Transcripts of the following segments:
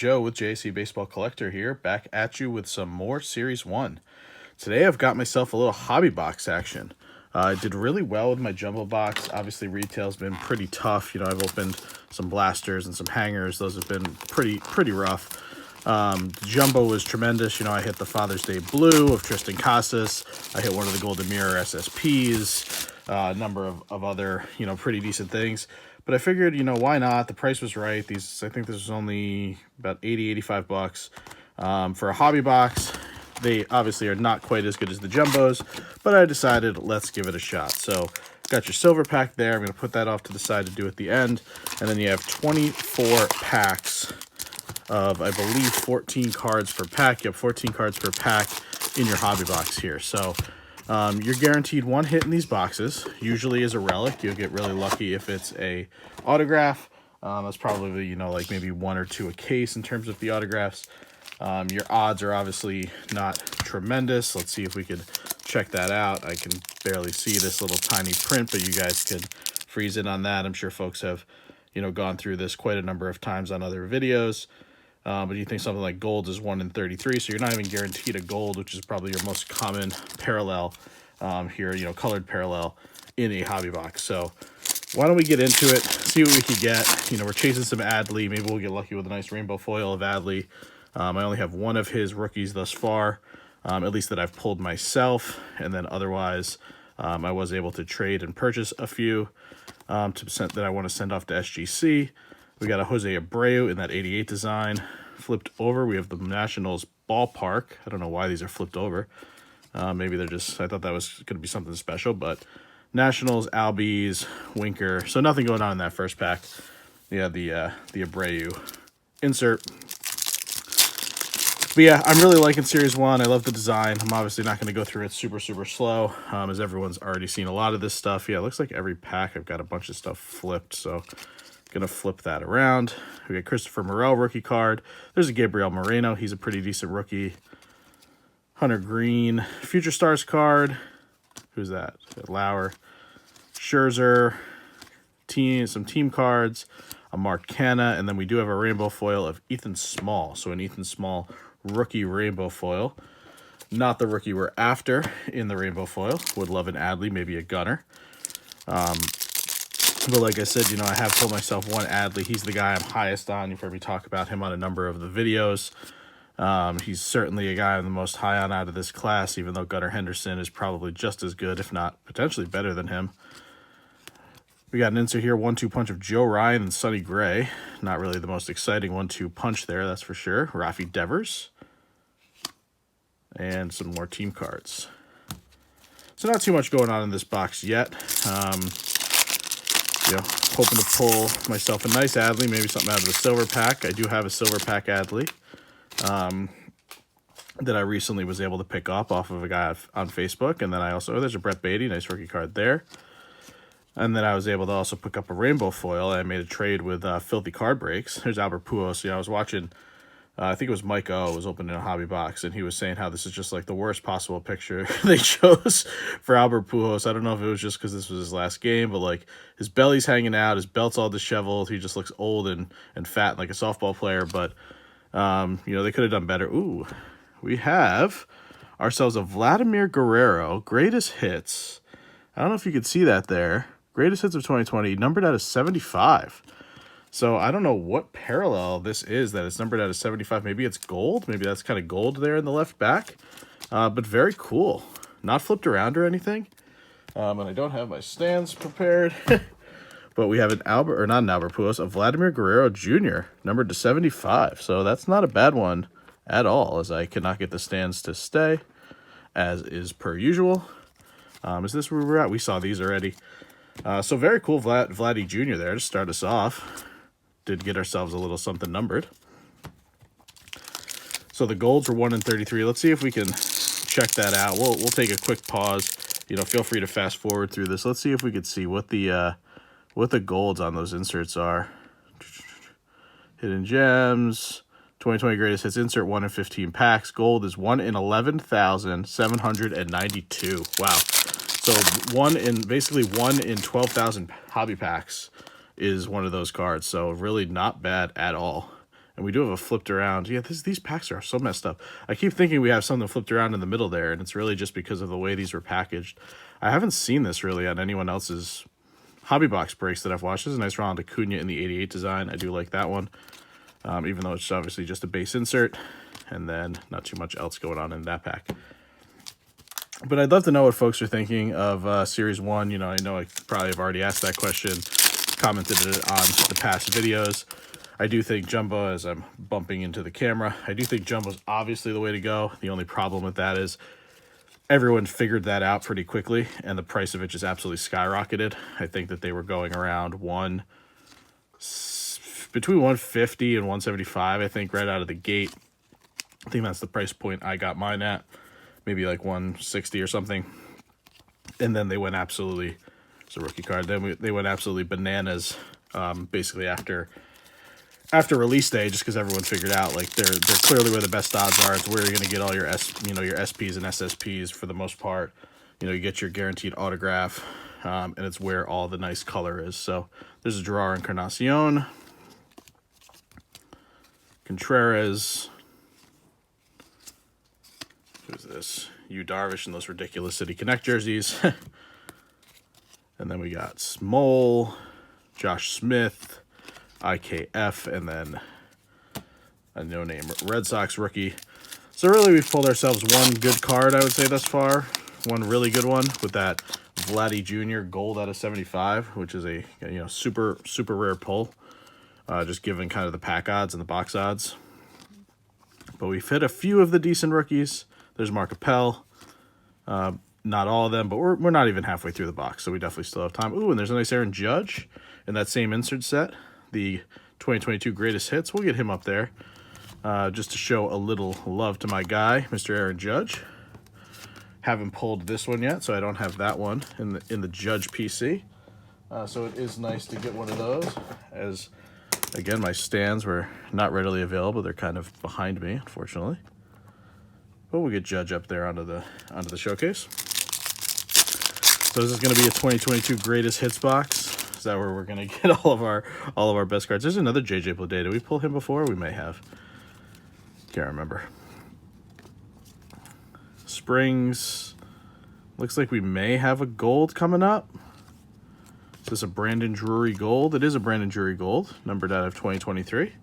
Joe with JC Baseball Collector here, back at you with some more Series 1. Today I've got myself a little hobby box action. I did really well with my jumbo box. Obviously retail's been pretty tough. You know, I've opened some blasters and some hangers. Those have been pretty rough. Jumbo was tremendous. You know, I hit the Father's Day Blue of Tristan Casas. I hit one of the Golden Mirror SSPs, a number of other, you know, pretty decent things. But I figured, you know, why not? The price was right. I think this was only about 85 bucks for a hobby box. They obviously are not quite as good as the jumbos, but I decided let's give it a shot. So got your silver pack there. I'm going to put that off to the side to do at the end. And then you have 24 packs of, I believe, 14 cards per pack. You have 14 cards per pack in your hobby box here. So you're guaranteed one hit in these boxes. Usually as a relic. You'll get really lucky if it's a autograph. That's probably, you know, like maybe one or two a case in terms of the autographs. Your odds are obviously not tremendous. Let's see if we could check that out. I can barely see this little tiny print, but you guys can freeze in on that. I'm sure folks have, you know, gone through this quite a number of times on other videos. But you think something like gold is 1 in 33, so you're not even guaranteed a gold, which is probably your most common parallel here, you know, colored parallel in a hobby box. So why don't we get into it, see what we could get. You know, we're chasing some Adley. Maybe we'll get lucky with a nice rainbow foil of Adley. I only have one of his rookies thus far, at least that I've pulled myself, and then otherwise I was able to trade and purchase a few that I want to send off to SGC. We got a Jose Abreu in that 88 design. Flipped over, we have the Nationals Ballpark. I don't know why these are flipped over. Maybe they're just, I thought that was going to be something special, but Nationals, Albies, Winker. So nothing going on in that first pack. Yeah, the Abreu insert. But yeah, I'm really liking Series 1. I love the design. I'm obviously not going to go through it super slow, as everyone's already seen a lot of this stuff. Yeah, it looks like every pack I've got a bunch of stuff flipped, so going to flip that around. We got Christopher Morel rookie card. There's a Gabriel Moreno. He's a pretty decent rookie. Hunter Green. Future Stars card. Who's that? Lauer. Scherzer. Some team cards. A Mark Canha. And then we do have a rainbow foil of Ethan Small. So an Ethan Small rookie rainbow foil. Not the rookie we're after in the rainbow foil. Would love an Adley, maybe a Gunner. But like I said, you know, I have told myself one Adley. He's the guy I'm highest on. You've heard me talk about him on a number of the videos. He's certainly a guy I'm the most high on out of this class, even though Gunnar Henderson is probably just as good, if not potentially better than him. We got an insert here, 1-2 punch of Joe Ryan and Sonny Gray. Not really the most exciting 1-2 punch there, that's for sure. Rafi Devers. And some more team cards. So not too much going on in this box yet. You know, hoping to pull myself a nice Adley, maybe something out of the silver pack. I do have a silver pack Adley that I recently was able to pick up off of a guy on Facebook. And then I also, there's a Brett Beatty, nice rookie card there. And then I was able to also pick up a rainbow foil. I made a trade with Filthy Card Breaks. There's Albert Pujols. You know, I was watching, I think it was Mike O was opening a hobby box, and he was saying how this is just like the worst possible picture they chose for Albert Pujols. I don't know if it was just because this was his last game, but like his belly's hanging out, his belt's all disheveled. He just looks old and fat like a softball player, but you know, they could have done better. Ooh, we have ourselves a Vladimir Guerrero, greatest hits. I don't know if you could see that there. Greatest hits of 2020, numbered out of 75. So I don't know what parallel this is that it's numbered out of 75. Maybe it's gold. Maybe that's kind of gold there in the left back. But very cool. Not flipped around or anything. And I don't have my stands prepared. But we have not an Albert Pujols, a Vladimir Guerrero Jr., numbered to 75. So that's not a bad one at all, as I cannot get the stands to stay, as is per usual. Is this where we're at? We saw these already. So very cool Vladdy Jr. there to start us off. Did get ourselves a little something numbered. So the golds were 1 in 33. Let's see if we can check that out. We'll take a quick pause. You know, feel free to fast forward through this. Let's see if we could see what the golds on those inserts are. Hidden gems, 2020 greatest hits insert, 1 in 15 packs. Gold is 1 in 11,792. Wow. So basically 1 in 12,000 hobby packs is one of those cards. So really not bad at all. And we do have a flipped around. Yeah, these packs are so messed up. I keep thinking we have something flipped around in the middle there, and it's really just because of the way these were packaged. I haven't seen this really on anyone else's hobby box breaks that I've watched. This is a nice Ronald Acuna in the 88 design. I do like that one, even though it's obviously just a base insert, and then not too much else going on in that pack. But I'd love to know what folks are thinking of Series 1. You know I probably have already asked that question, commented it on the past videos. I do think Jumbo, as I'm bumping into the camera, I do think Jumbo's obviously the way to go. The only problem with that is everyone figured that out pretty quickly, and the price of it just absolutely skyrocketed. I think that they were going around between 150 and 175, I think, right out of the gate. I think that's the price point I got mine at, maybe like 160 or something. And then they went absolutely, it's a rookie card, then they went absolutely bananas, basically after release day, just because everyone figured out like they're clearly where the best odds are. It's where you're going to get all your your SPs and SSPs for the most part. You get your guaranteed autograph, and it's where all the nice color is. So there's a Gerard Encarnacion, Contreras. Who's this? Yu Darvish in those ridiculous City Connect jerseys. And then we got Smole, Josh Smith, IKF, and then a no-name Red Sox rookie. So really we've pulled ourselves one good card, I would say, thus far. One really good one with that Vladdy Jr. gold out of 75, which is a super rare pull, just given kind of the pack odds and the box odds. But we've hit a few of the decent rookies. There's Mark Appel. Not all of them, but we're not even halfway through the box, so we definitely still have time. Ooh, and there's a nice Aaron Judge in that same insert set, the 2022 greatest hits. We'll get him up there just to show a little love to my guy, Mr. Aaron Judge. Haven't pulled this one yet, so I don't have that one in the Judge PC. So it is nice to get one of those, as again my stands were not readily available. They're kind of behind me, unfortunately. But we'll get Judge up there onto the showcase. So this is going to be a 2022 greatest hits box. Is that where we're going to get all of our best cards? There's another JJ Bleday. Did we pull him before? We may have. Can't remember. Springs. Looks like we may have a gold coming up. Is this a Brandon Drury gold? It is a Brandon Drury gold, numbered out of 2023.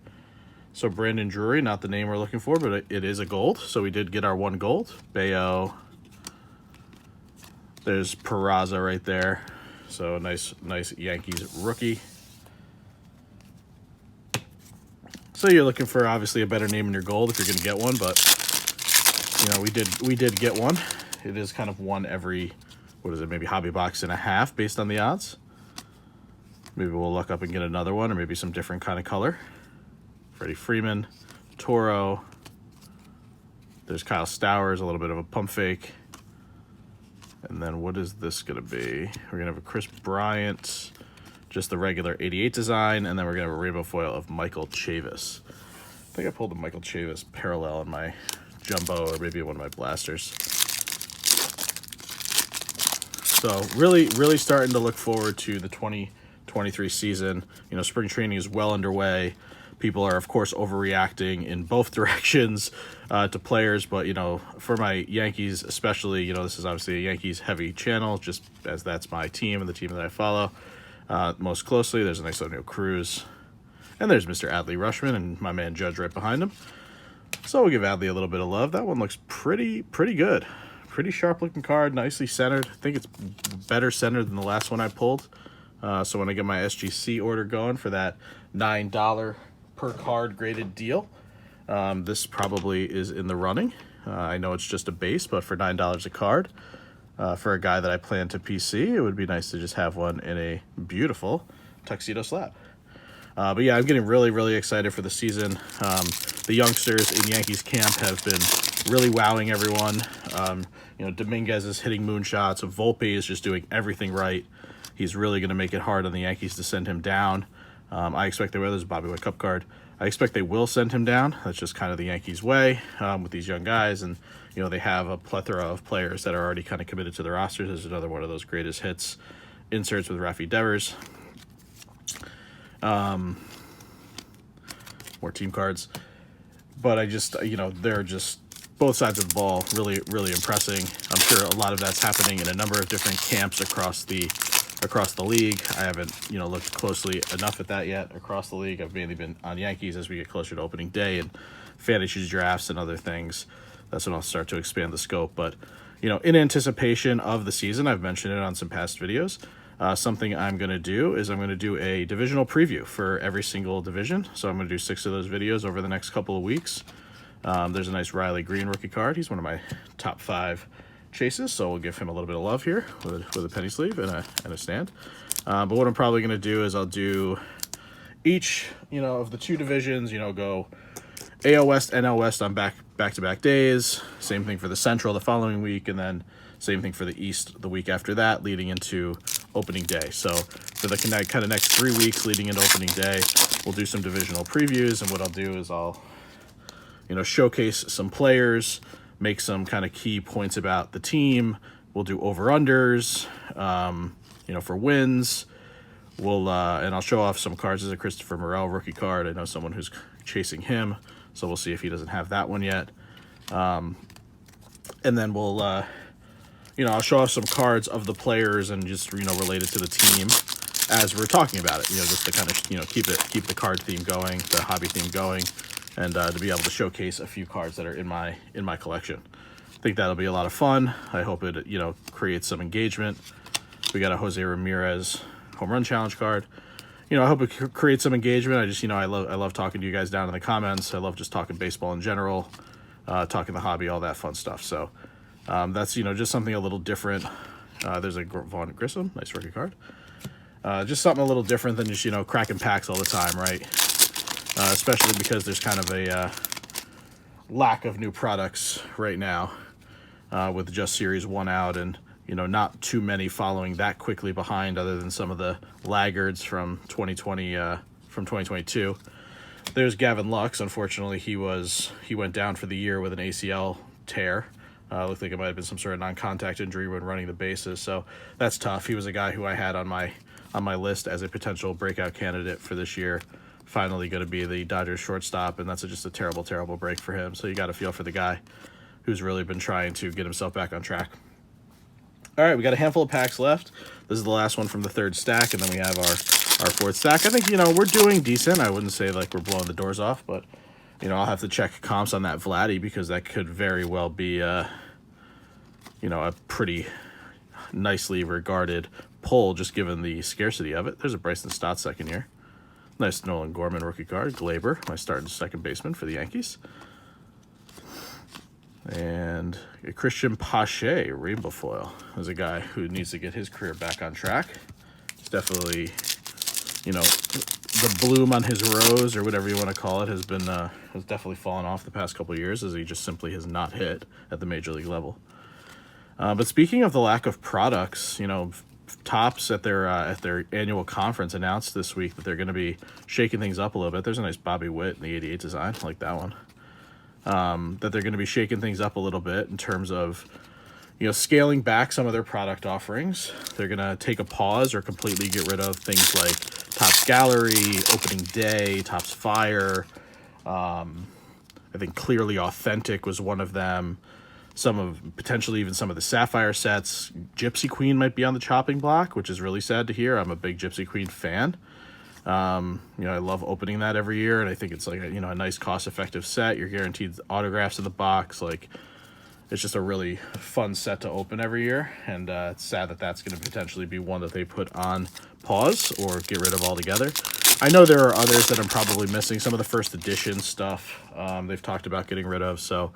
So Brandon Drury, not the name we're looking for, but it is a gold. So we did get our one gold. Bayo. There's Peraza right there. So nice Yankees rookie. So you're looking for obviously a better name in your gold if you're going to get one, but we did get one. It is kind of one every, what is it, maybe hobby box and a half based on the odds. Maybe we'll look up and get another one, or maybe some different kind of color. Freddie Freeman, Toro. There's Kyle Stowers, a little bit of a pump fake. And then what is this going to be? We're going to have a Chris Bryant, just the regular 88 design, and then we're going to have a rainbow foil of Michael Chavis. I think I pulled the Michael Chavis parallel in my Jumbo, or maybe one of my blasters. So really starting to look forward to the 2023 season. Spring training is well underway. People are, of course, overreacting in both directions to players, but, for my Yankees especially, this is obviously a Yankees-heavy channel, just as that's my team and the team that I follow most closely. There's a nice O'Neal Cruz, and there's Mr. Adley Rutschman and my man Judge right behind him. So we'll give Adley a little bit of love. That one looks pretty good. Pretty sharp-looking card, nicely centered. I think it's better centered than the last one I pulled. So when I get my SGC order going for that $9 per card graded deal, this probably is in the running. I know it's just a base, but for $9 a card, for a guy that I plan to PC, it would be nice to just have one in a beautiful tuxedo slab. But yeah, I'm getting really excited for the season. The youngsters in Yankees camp have been really wowing everyone. Dominguez is hitting moonshots. Volpe is just doing everything right. He's really going to make it hard on the Yankees to send him down. I expect there's a Bobby Witt Cup card. I expect they will send him down. That's just kind of the Yankees' way with these young guys. And, they have a plethora of players that are already kind of committed to the rosters. There's another one of those greatest hits inserts with Rafi Devers. more team cards. But I just, they're just both sides of the ball really, really impressing. I'm sure a lot of that's happening in a number of different camps across the league. I haven't, looked closely enough at that yet across the league. I've mainly been on Yankees as we get closer to opening day and fantasy drafts and other things. That's when I'll start to expand the scope. But, in anticipation of the season, I've mentioned it on some past videos. Something I'm going to do is I'm going to do a divisional preview for every single division. So I'm going to do 6 of those videos over the next couple of weeks. There's a nice Riley Green rookie card. He's one of my top 5 chases, so we'll give him a little bit of love here with a penny sleeve and a stand. But what I'm probably going to do is I'll do each, of the 2 divisions, go AL West, NL West on back-to-back days. Same thing for the Central the following week, and then same thing for the East the week after that, leading into opening day. So for the kind of next 3 weeks leading into opening day, we'll do some divisional previews, and what I'll do is I'll, showcase some players, make some kind of key points about the team. We'll do over-unders, for wins. And I'll show off some cards. As a Christopher Morel rookie card. I know someone who's chasing him, so we'll see if he doesn't have that one yet. And then we'll, I'll show off some cards of the players and just, related to the team as we're talking about it, just to kind of, keep the card theme going, the hobby theme going, and to be able to showcase a few cards that are in my collection. I think that'll be a lot of fun. I hope it, creates some engagement. We got a Jose Ramirez home run challenge card. I hope it creates some engagement. I just, I love talking to you guys down in the comments. I love just talking baseball in general, talking the hobby, all that fun stuff. So that's, just something a little different. There's a Vaughn Grissom, nice rookie card. Just something a little different than just, cracking packs all the time, right? Especially because there's kind of a lack of new products right now with just Series 1 out and, not too many following that quickly behind other than some of the laggards from 2022. There's Gavin Lux. Unfortunately, he went down for the year with an ACL tear. Looked like it might have been some sort of non-contact injury when running the bases, so that's tough. He was a guy who I had on my list as a potential breakout candidate for this year. Finally going to be the Dodgers shortstop, and that's just a terrible, terrible break for him. So you got to feel for the guy who's really been trying to get himself back on track. All right, we got a handful of packs left. This is the last one from the 3rd stack, and then we have our 4th stack. I think, we're doing decent. I wouldn't say like we're blowing the doors off, but, I'll have to check comps on that Vladdy because that could very well be, a pretty nicely regarded pull just given the scarcity of it. There's a Bryson Stott second year. Nice Nolan Gorman rookie card. Glaber, my starting second baseman for the Yankees. And a Christian Pache rainbow foil. As a guy who needs to get his career back on track. It's definitely, the bloom on his rose or whatever you want to call it has definitely fallen off the past couple of years as he just simply has not hit at the major league level. But speaking of the lack of products, Topps at their annual conference announced this week that they're going to be shaking things up a little bit. There's a nice Bobby Witt in the 88 design, I like that one. That they're going to be shaking things up a little bit in terms of, scaling back some of their product offerings. They're going to take a pause or completely get rid of things like Topps Gallery, Opening Day, Topps Fire. I think Clearly Authentic was one of them. Potentially even some of the Sapphire sets. Gypsy Queen might be on the chopping block, which is really sad to hear. I'm a big Gypsy Queen fan. I love opening that every year, and I think it's like a nice cost-effective set. You're guaranteed autographs in the box. Like, it's just a really fun set to open every year, and it's sad that that's going to potentially be one that they put on pause or get rid of altogether. I know there are others that I'm probably missing. Some of the first edition stuff they've talked about getting rid of, so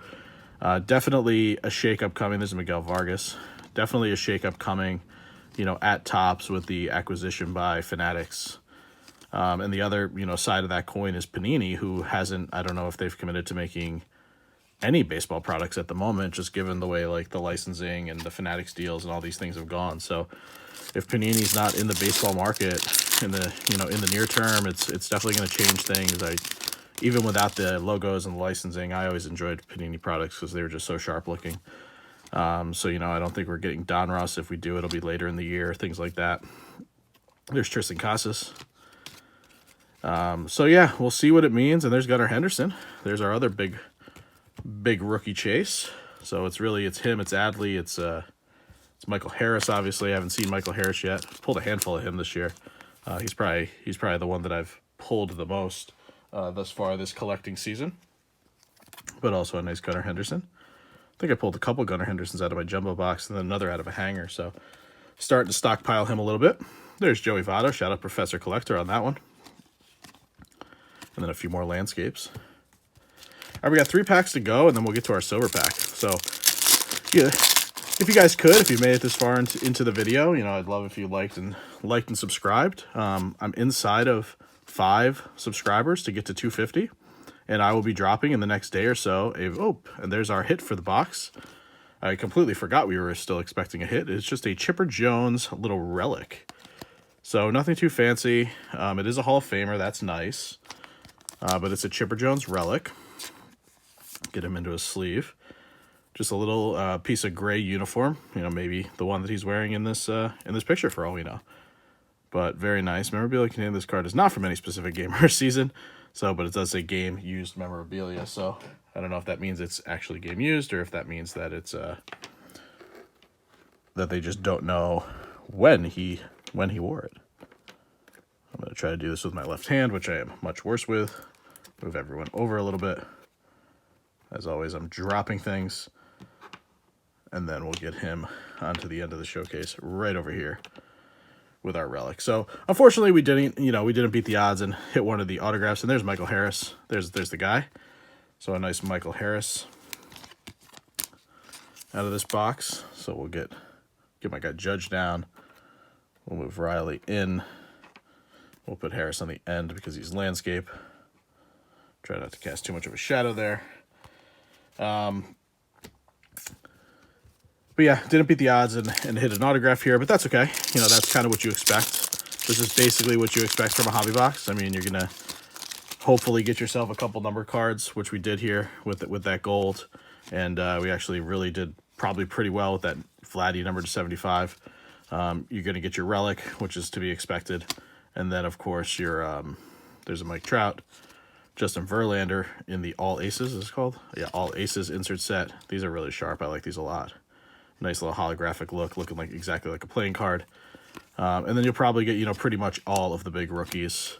definitely a shakeup coming. This is Miguel Vargas. Definitely a shakeup coming, at Topps with the acquisition by Fanatics. And the other, side of that coin is Panini, who hasn't, I don't know if they've committed to making any baseball products at the moment, just given the way like the licensing and the Fanatics deals and all these things have gone. So if Panini's not in the baseball market in the, in the near term, it's definitely going to change things. Even without the logos and the licensing, I always enjoyed Panini products because they were just so sharp looking. So, I don't think we're getting Donruss. If we do, it'll be later in the year, things like that. There's Tristan Casas. So yeah, we'll see what it means. And there's Gunnar Henderson. There's our other big rookie chase. So it's him, it's Adley, it's Michael Harris. Obviously, I haven't seen Michael Harris yet. Pulled a handful of him this year. He's probably the one that I've pulled the most thus far this collecting season. But also a nice Gunnar Henderson. I think I pulled a couple Gunnar Hendersons out of my jumbo box and then another out of a hanger. So starting to stockpile him a little bit. There's Joey Votto. Shout out Professor Collector on that one. And then a few more landscapes. All right, we got 3 packs to go, and then we'll get to our silver pack. So, yeah, if you guys could, if you made it this far into the video, you know, I'd love if you liked and subscribed. I'm inside of 5 subscribers to get to 250, and I will be dropping in the next day or so. And there's our hit for the box. I completely forgot we were still expecting a hit. It's just a Chipper Jones little relic. So nothing too fancy. It is a Hall of Famer. That's nice. But it's a Chipper Jones relic. Get him into his sleeve. Just a little piece of gray uniform. You know, maybe the one that he's wearing in this picture for all we know. But very nice. Memorabilia containing this card is not from any specific game or season. So, but it does say game used memorabilia. So I don't know if that means it's actually game used or if that means that it's that they just don't know when he wore it. I'm going to try to do this with my left hand, which I am much worse with. Move everyone over a little bit. As always, I'm dropping things. And then we'll get him onto the end of the showcase right over here with our relic. So, unfortunately, we didn't beat the odds and hit one of the autographs. And there's Michael Harris. There's the guy. So, a nice Michael Harris out of this box. So, we'll get my guy Judge down. We'll move Riley in. We'll put Harris on the end because he's landscape. Try not to cast too much of a shadow there. But yeah, didn't beat the odds and hit an autograph here, but that's okay. You know, that's kind of what you expect. This is basically what you expect from a hobby box. I mean, you're going to hopefully get yourself a couple number cards, which we did here with that gold. And we actually really did probably pretty well with that Vladdy number to 75. You're going to get your relic, which is to be expected. And then, of course, there's a Mike Trout. Justin Verlander in the All Aces, is it called? Yeah, All Aces insert set. These are really sharp. I like these a lot. Nice little holographic look, looking like exactly like a playing card. And then you'll probably get, you know, pretty much all of the big rookies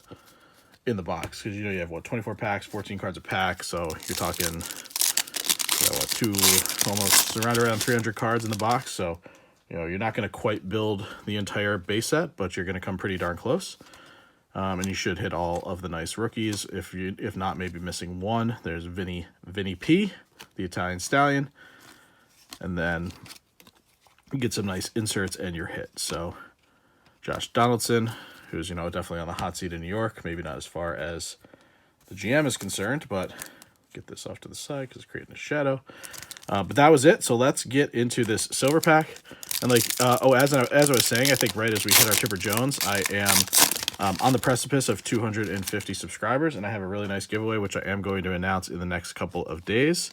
in the box. Because, you know, you have, 24 packs, 14 cards a pack. So you're talking, almost around 300 cards in the box. So, you know, you're not going to quite build the entire base set, but you're going to come pretty darn close. And you should hit all of the nice rookies. If not, maybe missing one. There's Vinny P, the Italian Stallion. And then you get some nice inserts and your hit. So Josh Donaldson, who's, you know, definitely on the hot seat in New York. Maybe not as far as the GM is concerned, but get this off to the side because it's creating a shadow. But that was it. So let's get into this silver pack. And as I was saying, I think right as we hit our Chipper Jones, I am on the precipice of 250 subscribers, and I have a really nice giveaway, which I am going to announce in the next couple of days.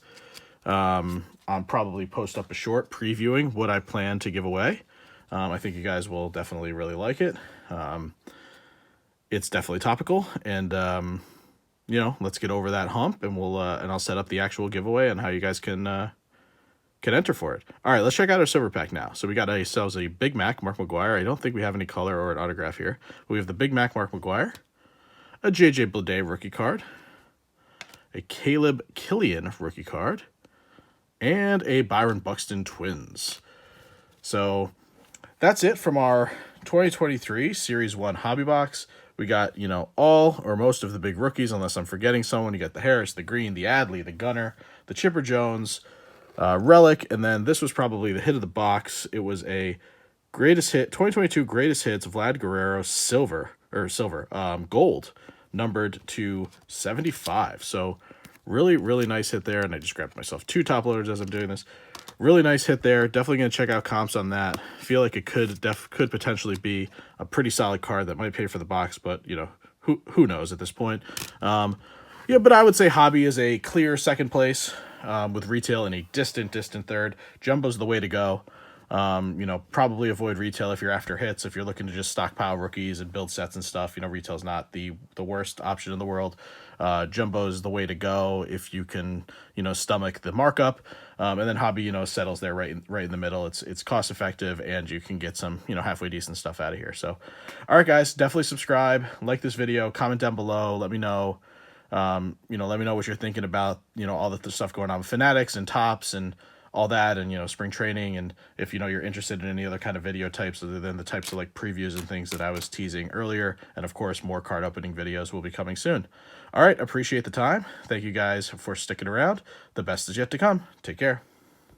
I'll probably post up a short previewing what I plan to give away. I think you guys will definitely really like it. It's definitely topical, and you know, let's get over that hump, and I'll set up the actual giveaway and how you guys can enter for it. All right, let's check out our silver pack now. So we got ourselves a Big Mac Mark McGwire. I don't think we have any color or an autograph here. We have the Big Mac Mark McGwire, a J.J. Bleday rookie card, a Caleb Killian rookie card, and a Byron Buxton Twins. So that's it from our 2023 Series 1 hobby box. We got, you know, all or most of the big rookies, unless I'm forgetting someone. You got the Harris, the Green, the Adley, the Gunnar, the Chipper Jones, relic, and then this was probably the hit of the box. It was a greatest hit, 2022 greatest hits, Vlad Guerrero gold, numbered to 75. So really, really nice hit there, and I just grabbed myself 2 top loaders as I'm doing this. Really nice hit there. Definitely going to check out comps on that. Feel like it could potentially be a pretty solid card that might pay for the box, but, you know, who knows at this point. Yeah, but I would say hobby is a clear second place, with retail in a distant third. Jumbo's the way to go. You know, probably avoid retail if you're after hits. If you're looking to just stockpile rookies and build sets and stuff, you know, retail's not the worst option in the world. Jumbo is the way to go if you can, you know, stomach the markup. And then hobby, you know, settles there right in the middle. It's cost effective, and you can get some, you know, halfway decent stuff out of here. So, all right, guys, definitely subscribe, like this video, comment down below, let me know. You know, let me know what you're thinking about, you know, all the stuff going on with Fanatics and Tops and all that, and, you know, spring training, and if, you know, you're interested in any other kind of video types other than the types of like previews and things that I was teasing earlier. And of course, more card opening videos will be coming soon. All right, appreciate the time. Thank you guys for sticking around. The best is yet to come. Take care.